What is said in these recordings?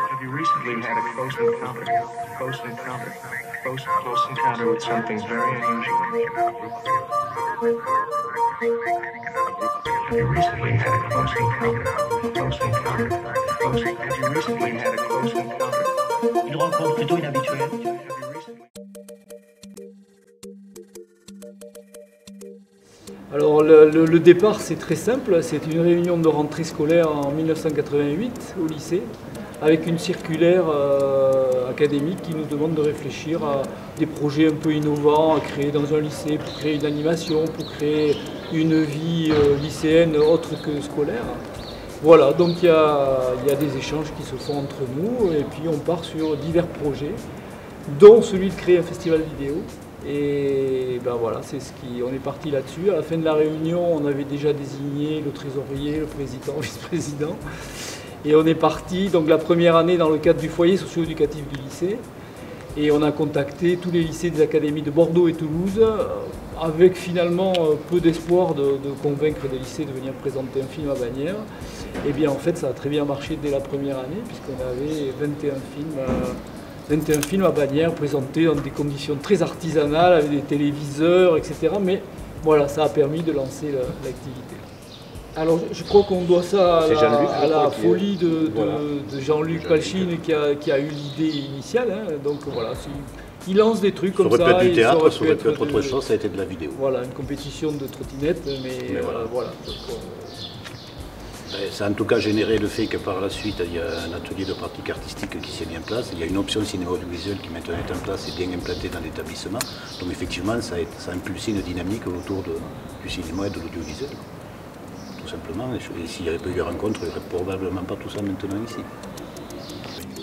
Have you recently had a close encounter with something very unusual? Have you recently had a close encounter? Have you recently had a close encounter? Une rencontre plutôt inhabituelle. Alors le départ c'est très simple, c'est une réunion de rentrée scolaire en 1988 au lycée avec une circulaire académique qui nous demande de réfléchir à des projets un peu innovants à créer dans un lycée pour créer une animation, pour créer une vie lycéenne autre que scolaire. Voilà, donc il y a des échanges qui se font entre nous et puis on part sur divers projets, dont celui de créer un festival vidéo. Et ben voilà, on est parti là-dessus. À la fin de la réunion, on avait déjà désigné le trésorier, le président, le vice-président. Et on est parti, donc la première année, dans le cadre du foyer socio-éducatif du lycée. Et on a contacté tous les lycées des académies de Bordeaux et Toulouse, avec finalement peu d'espoir de convaincre des lycées de venir présenter un film à Bagnères. Et bien en fait, ça a très bien marché dès la première année, puisqu'on avait 21 films à Bagnères présentés dans des conditions très artisanales, avec des téléviseurs, etc. Mais voilà, ça a permis de lancer l'activité. Alors je crois qu'on doit ça à la folie de Jean-Luc Palchine qui a eu l'idée initiale. Hein. Donc voilà, il lance des trucs comme ça. Ça aurait pu être du théâtre, ça aurait pu être autre chose, ça a été de la vidéo. Voilà, une compétition de trottinettes, mais voilà. Ça a en tout cas généré le fait que par la suite, il y a un atelier de pratique artistique qui s'est mis en place. Il y a une option cinéma audiovisuel qui maintenant est en place et bien implantée dans l'établissement. Donc effectivement, ça a impulsé une dynamique autour du cinéma et de l'audiovisuel. Tout simplement. Et s'il n'y avait pas eu de rencontre, il n'y aurait probablement pas tout ça maintenant ici.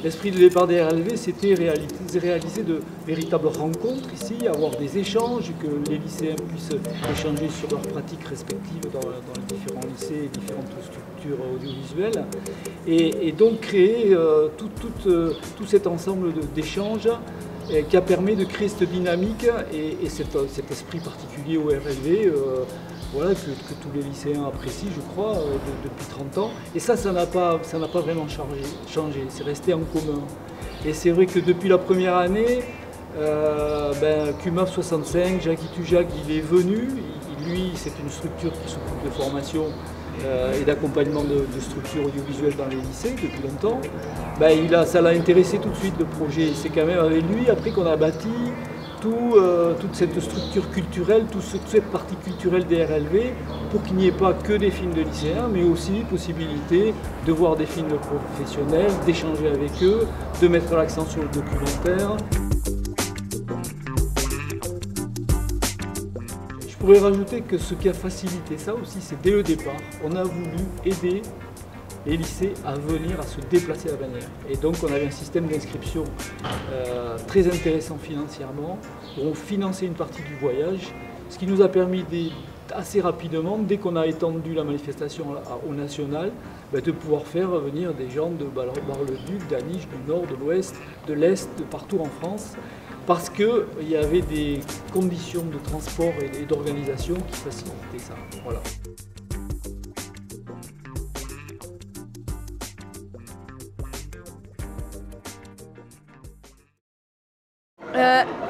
L'esprit de départ des RLV, c'était réaliser de véritables rencontres ici, avoir des échanges, que les lycéens puissent échanger sur leurs pratiques respectives dans les différents lycées et différentes structures audiovisuelles. Et donc créer tout cet ensemble d'échanges qui a permis de créer cette dynamique et cet esprit particulier au RLV. Voilà, que tous les lycéens apprécient, je crois, depuis 30 ans. Et ça n'a pas vraiment changé, c'est resté en commun. Et c'est vrai que depuis la première année, CUMAF 65, Jacques Itujac, il est venu. Lui, c'est une structure qui s'occupe de formation et d'accompagnement de structures audiovisuelles dans les lycées depuis longtemps. Ça l'a intéressé tout de suite, le projet. C'est quand même avec lui, après qu'on a bâti toute cette structure culturelle, toute cette partie culturelle des RLV, pour qu'il n'y ait pas que des films de lycéens, mais aussi possibilité de voir des films professionnels, d'échanger avec eux, de mettre l'accent sur le documentaire. Je pourrais rajouter que ce qui a facilité ça aussi, c'est dès le départ, on a voulu aider les lycées à venir, à se déplacer à Bagnères. Et donc on avait un système d'inscription très intéressant financièrement, où on finançait une partie du voyage, ce qui nous a permis assez rapidement, dès qu'on a étendu la manifestation au national, de pouvoir faire venir des gens de Bar-le-Duc, d'Aniche, du Nord, de l'Ouest, de l'Est, de partout en France, parce qu'il y avait des conditions de transport et d'organisation qui facilitaient ça. Voilà.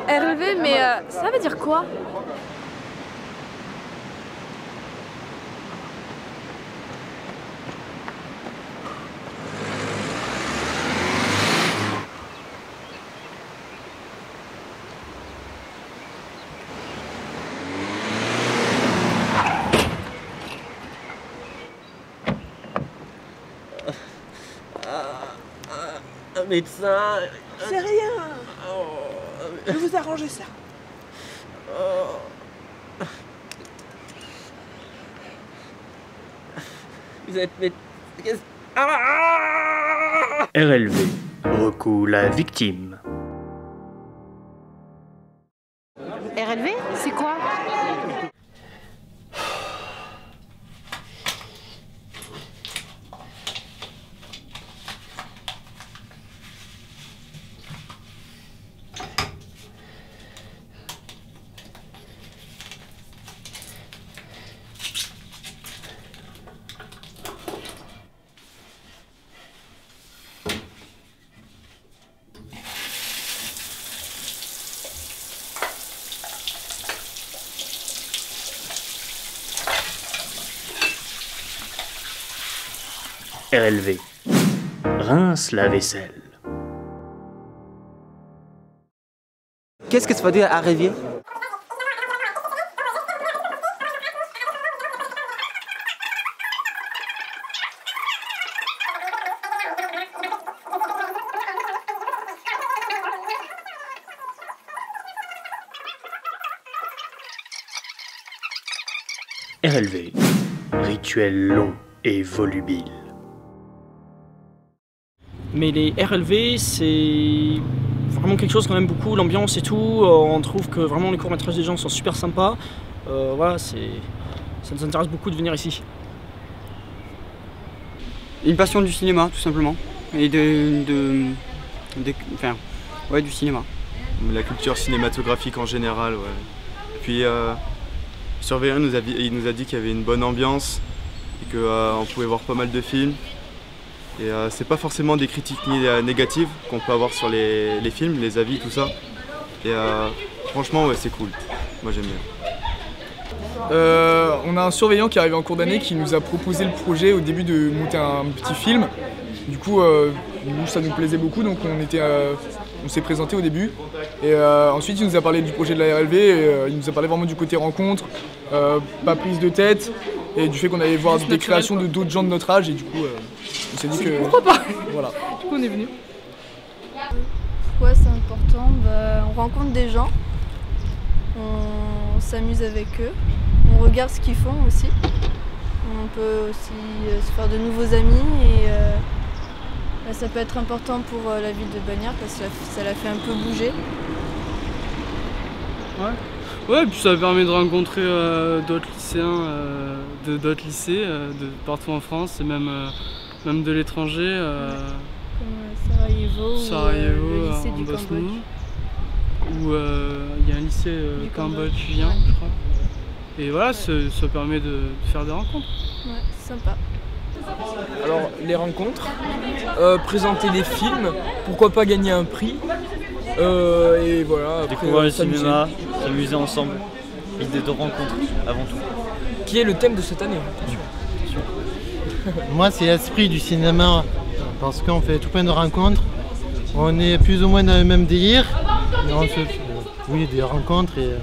RLV, mais ça veut dire quoi? Un médecin. C'est rien. Je vais vous arranger ça. Vous êtes RLV, Recou la victime. RLV, c'est quoi? RLV. Rince la vaisselle. Qu'est-ce que ça veut dire arriver? RLV. Rituel long et volubile. Mais les RLV, c'est vraiment quelque chose qu'on aime beaucoup, l'ambiance et tout. On trouve que vraiment les courts-métrages des gens sont super sympas. Voilà, ça nous intéresse beaucoup de venir ici. Une passion du cinéma, tout simplement. Et ouais, du cinéma. La culture cinématographique en général, ouais. Et puis, surveillant il nous a dit qu'il y avait une bonne ambiance et qu'on pouvait voir pas mal de films. Et c'est pas forcément des critiques négatives qu'on peut avoir sur les films, les avis, tout ça. Et franchement, ouais, c'est cool. Moi, j'aime bien. On a un surveillant qui est arrivé en cours d'année qui nous a proposé le projet au début de monter un petit film. Du coup, nous, ça nous plaisait beaucoup, donc on s'est présenté au début. Et ensuite, il nous a parlé du projet de la RLV, et, il nous a parlé vraiment du côté rencontre, pas prise de tête, et du fait qu'on allait voir des créations de d'autres gens de notre âge, et du coup, on s'est dit que... Pourquoi pas? Voilà. Du coup, on est venu. Pourquoi c'est important? On rencontre des gens, on s'amuse avec eux, on regarde ce qu'ils font aussi. On peut aussi se faire de nouveaux amis et ça peut être important pour la ville de Bagnères parce que ça la fait un peu bouger. Ouais, puis ça permet de rencontrer d'autres lycéens de d'autres lycées de partout en France et même de l'étranger. Comme Sarajevo ou le lycée du Cambodge. Où il y a un lycée cambodgien, je crois. Et voilà, ça permet de faire des rencontres. Ouais, c'est sympa. Alors, les rencontres, présenter des films, pourquoi pas gagner un prix, et voilà. Découvrir le cinéma, s'amuser ensemble, l'idée de rencontre avant tout. Qui est le thème de cette année? Moi, c'est l'esprit du cinéma, parce qu'on fait tout plein de rencontres, on est plus ou moins dans le même délire, et on se fait des rencontres, et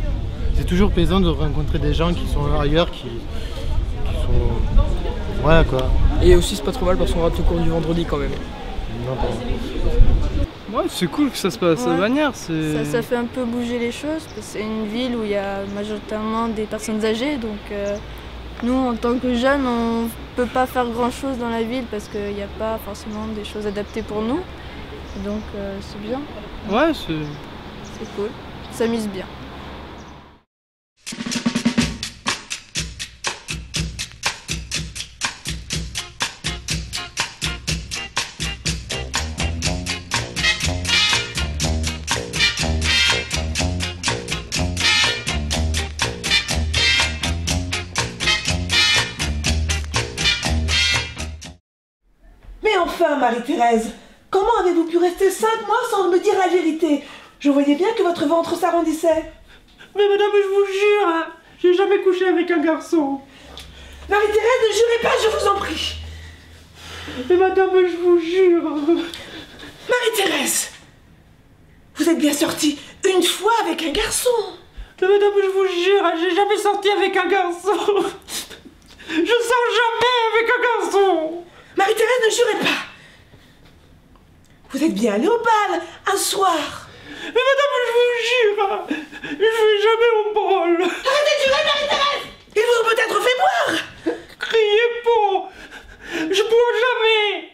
c'est toujours plaisant de rencontrer des gens qui sont ailleurs, qui sont... Voilà quoi. Et aussi c'est pas trop mal parce qu'on rate le cours du vendredi quand même. Ouais, c'est cool que ça se passe à Bagnères. Ça fait un peu bouger les choses, parce que c'est une ville où il y a majoritairement des personnes âgées, donc nous en tant que jeunes on peut pas faire grand chose dans la ville parce qu'il n'y a pas forcément des choses adaptées pour nous. Donc c'est bien. Ouais, c'est cool, on s'amuse bien. Mais enfin, Marie-Thérèse, comment avez-vous pu rester 5 mois sans me dire la vérité? Je voyais bien que votre ventre s'arrondissait. Mais madame, je vous jure, j'ai jamais couché avec un garçon. Marie-Thérèse, ne jurez pas, je vous en prie. Mais madame, je vous jure. Marie-Thérèse, vous êtes bien sortie une fois avec un garçon. Mais madame, je vous jure, j'ai jamais sorti avec un garçon. Je sors jamais avec un garçon. Marie-Thérèse, ne jurez pas. Vous êtes bien allée au bal un soir. Mais madame, je vous jure, je vais jamais au bal. Arrêtez de jurer, Marie-Thérèse. Ils vous ont peut-être fait boire. Criez pas. Je bois jamais.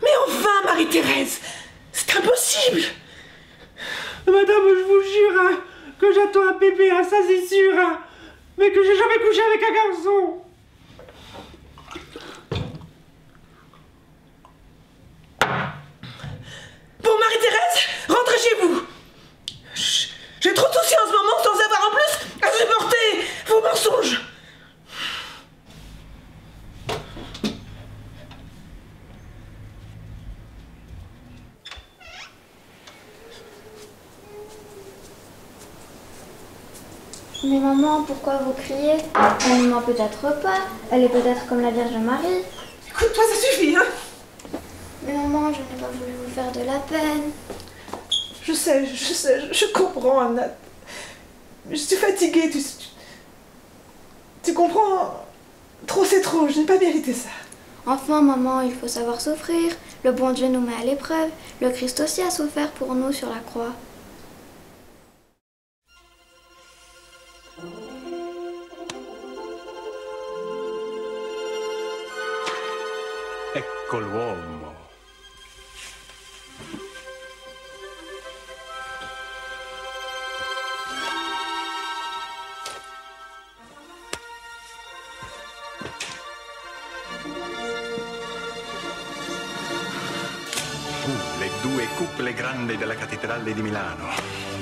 Mais enfin, Marie-Thérèse, c'est impossible. Madame, je vous jure que j'attends un bébé, ça c'est sûr, mais que j'ai jamais couché avec un garçon. Bon, Marie-Thérèse, rentrez chez vous. J'ai trop de soucis en ce moment sans avoir en plus à supporter vos mensonges. Mais maman, pourquoi vous criez? Elle ne ment peut-être pas. Elle est peut-être comme la Vierge Marie. Écoute, toi, ça suffit, hein. Mais maman, je n'ai pas voulu vous faire de la peine. Je sais, je comprends, Anna. Je suis fatiguée, tu comprends? Trop, c'est trop, je n'ai pas mérité ça. Enfin, maman, il faut savoir souffrir. Le bon Dieu nous met à l'épreuve. Le Christ aussi a souffert pour nous sur la croix. Ecco l'uomo. Le due cuppole grandi della cattedrale di Milano.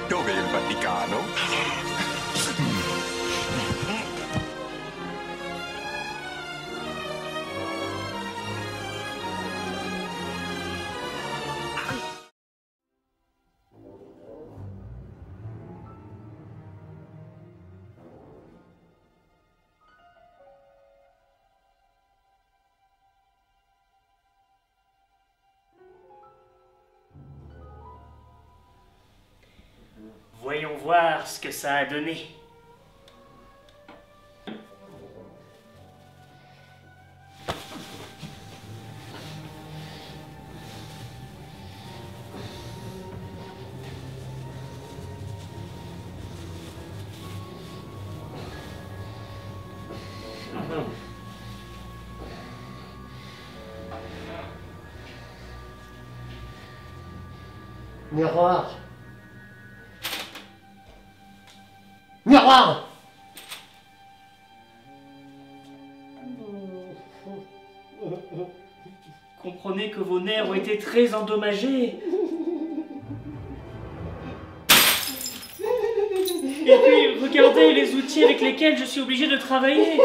Dov'è il Vaticano? Voyons voir ce que ça a donné. Miroir. Miroir. Comprenez que vos nerfs ont été très endommagés. Et puis, regardez les outils avec lesquels je suis obligé de travailler.